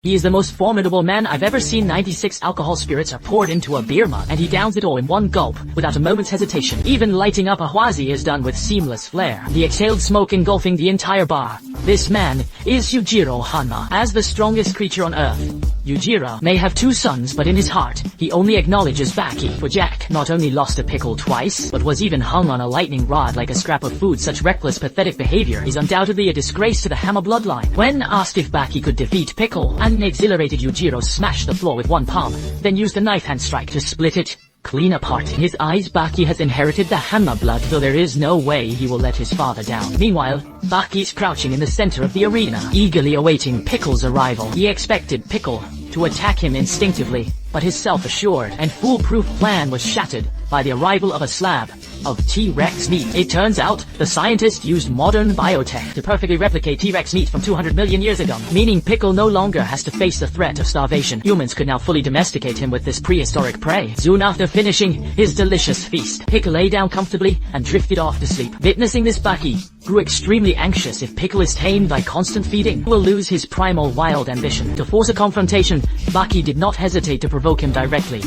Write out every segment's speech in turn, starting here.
He is the most formidable man I've ever seen. 96 alcohol spirits are poured into a beer mug, and he downs it all in one gulp, without a moment's hesitation. Even lighting up a huazi is done with seamless flair, the exhaled smoke engulfing the entire bar. This man is Yujiro Hanma. As the strongest creature on earth, Yujiro may have two sons, but in his heart, he only acknowledges Baki. For Jack not only lost a pickle twice, but was even hung on a lightning rod like a scrap of food. Such reckless, pathetic behavior is undoubtedly a disgrace to the Hammer bloodline. When asked if Baki could defeat Pickle, an exhilarated Yujiro smashed the floor with one palm, then used a knife hand strike to split it clean apart. In his eyes, Baki has inherited the Hammer blood, though there is no way he will let his father down. Meanwhile, Baki's crouching in the center of the arena, eagerly awaiting Pickle's arrival. He expected Pickle to attack him instinctively, but his self-assured and foolproof plan was shattered by the arrival of a slab of T-Rex meat. It turns out, the scientist used modern biotech to perfectly replicate T-Rex meat from 200 million years ago, meaning Pickle no longer has to face the threat of starvation. Humans could now fully domesticate him with this prehistoric prey. Soon after finishing his delicious feast, Pickle lay down comfortably and drifted off to sleep. Witnessing this, Baki grew extremely anxious. If Pickle is tamed by constant feeding, he will lose his primal wild ambition. To force a confrontation, Baki did not hesitate to provoke him directly.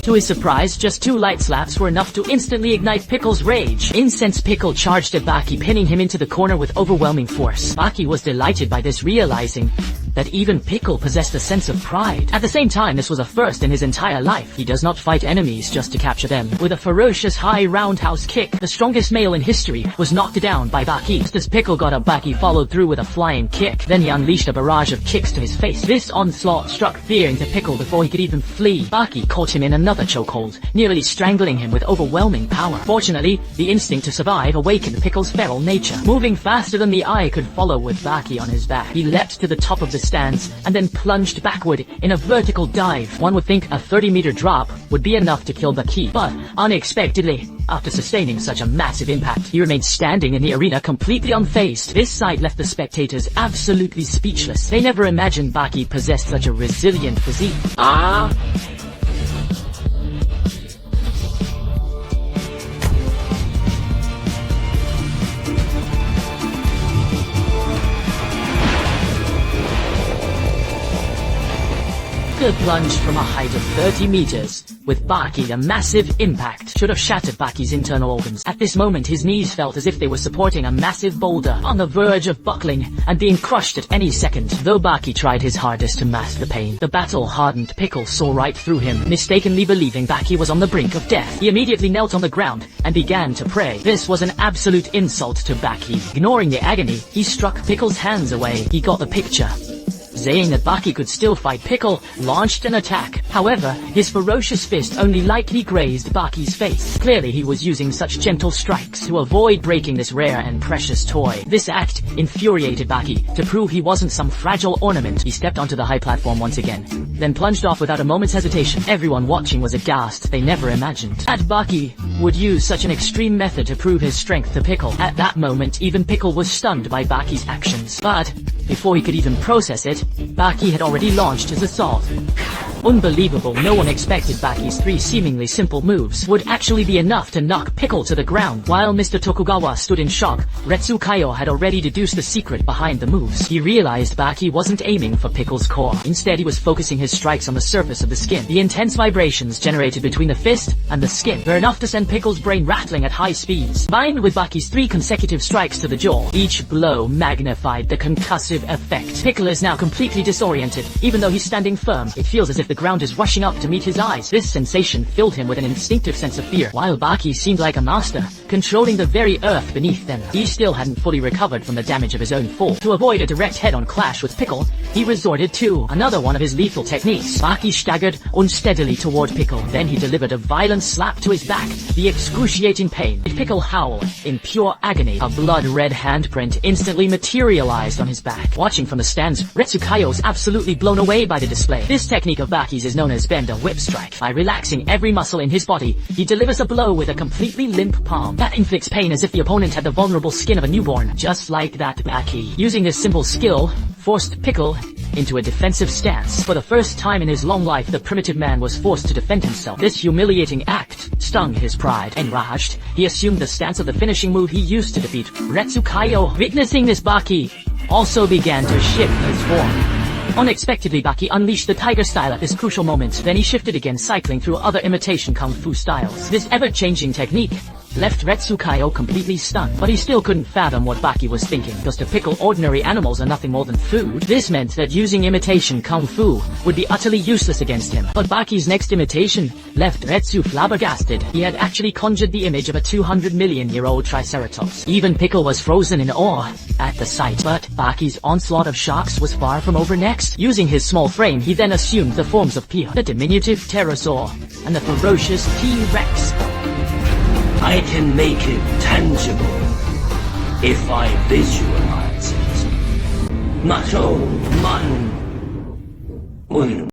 To his surprise, just 2 light slaps were enough to instantly ignite Pickle's rage. Incensed, Pickle charged at Baki, pinning him into the corner with overwhelming force. Baki was delighted by this, realizing that even Pickle possessed a sense of pride. At the same time, this was a first in his entire life. He does not fight enemies just to capture them. With a ferocious high roundhouse kick, the strongest male in history was knocked down by Baki. Just as Pickle got up, Baki followed through with a flying kick. Then he unleashed a barrage of kicks to his face. This onslaught struck fear into Pickle before he could even flee. Baki caught him in another chokehold, nearly strangling him with overwhelming power. Fortunately, the instinct to survive awakened Pickle's feral nature. Moving faster than the eye could follow with Baki on his back, he leapt to the top of the stands and then plunged backward in a vertical dive. One would think a 30-meter drop would be enough to kill Baki, but unexpectedly, after sustaining such a massive impact, he remained standing in the arena completely unfazed. This sight left the spectators absolutely speechless. They never imagined Baki possessed such a resilient physique. Plunged from a height of 30 meters. With Baki, a massive impact should have shattered Baki's internal organs. At this moment, his knees felt as if they were supporting a massive boulder, on the verge of buckling and being crushed at any second. Though Baki tried his hardest to mask the pain, the battle-hardened Pickle saw right through him. Mistakenly believing Baki was on the brink of death, he immediately knelt on the ground and began to pray. This was an absolute insult to Baki. Ignoring the agony, he struck Pickle's hands away. He got the picture. Saying that Baki could still fight, Pickle launched an attack. However, his ferocious fist only lightly grazed Baki's face. Clearly, he was using such gentle strikes to avoid breaking this rare and precious toy. This act infuriated Baki. To prove he wasn't some fragile ornament, he stepped onto the high platform once again, then plunged off without a moment's hesitation. Everyone watching was aghast. They never imagined that Baki would use such an extreme method to prove his strength to Pickle. At that moment, even Pickle was stunned by Baki's actions. But before he could even process it, Baki had already launched his assault. Unbelievable, no one expected Baki's 3 seemingly simple moves would actually be enough to knock Pickle to the ground. While Mr. Tokugawa stood in shock, Retsukayo had already deduced the secret behind the moves. He realized Baki wasn't aiming for Pickle's core. Instead, he was focusing his strikes on the surface of the skin. The intense vibrations generated between the fist and the skin were enough to send Pickle's brain rattling at high speeds. Combined with Baki's 3 consecutive strikes to the jaw, each blow magnified the concussive effect. Pickle is now completely disoriented. Even though he's standing firm, it feels as if the ground is rushing up to meet his eyes. This sensation filled him with an instinctive sense of fear. While Baki seemed like a master, controlling the very earth beneath them, he still hadn't fully recovered from the damage of his own fall. To avoid a direct head-on clash with Pickle, he resorted to another one of his lethal techniques. Baki staggered unsteadily toward Pickle, then he delivered a violent slap to his back. The excruciating pain made Pickle howl in pure agony. A blood-red handprint instantly materialized on his back. Watching from the stands, Retsukayo was absolutely blown away by the display. This technique of Baki's is known as bend a whip strike. By relaxing every muscle in his body, he delivers a blow with a completely limp palm that inflicts pain as if the opponent had the vulnerable skin of a newborn. Just like that, Baki, using this simple skill, forced Pickle into a defensive stance. For the first time in his long life, the primitive man was forced to defend himself. This humiliating act stung his pride. Enraged, he assumed the stance of the finishing move he used to defeat Retsukaio. Witnessing this, Baki also began to shift his form. Unexpectedly, Baki unleashed the tiger style at this crucial moment. Then he shifted again, cycling through other imitation kung fu styles. This ever-changing technique left Retsukaio completely stunned, but he still couldn't fathom what Baki was thinking, because to Pickle, ordinary animals are nothing more than food. This meant that using imitation kung fu would be utterly useless against him. But Baki's next imitation left Retsu flabbergasted. He had actually conjured the image of a 200-million-year-old Triceratops. Even Pickle was frozen in awe at the sight. But Baki's onslaught of sharks was far from over. Next, using his small frame, he then assumed the forms of Pia, the diminutive pterosaur, and the ferocious T-Rex. I can make it tangible if I visualize it. 那就慢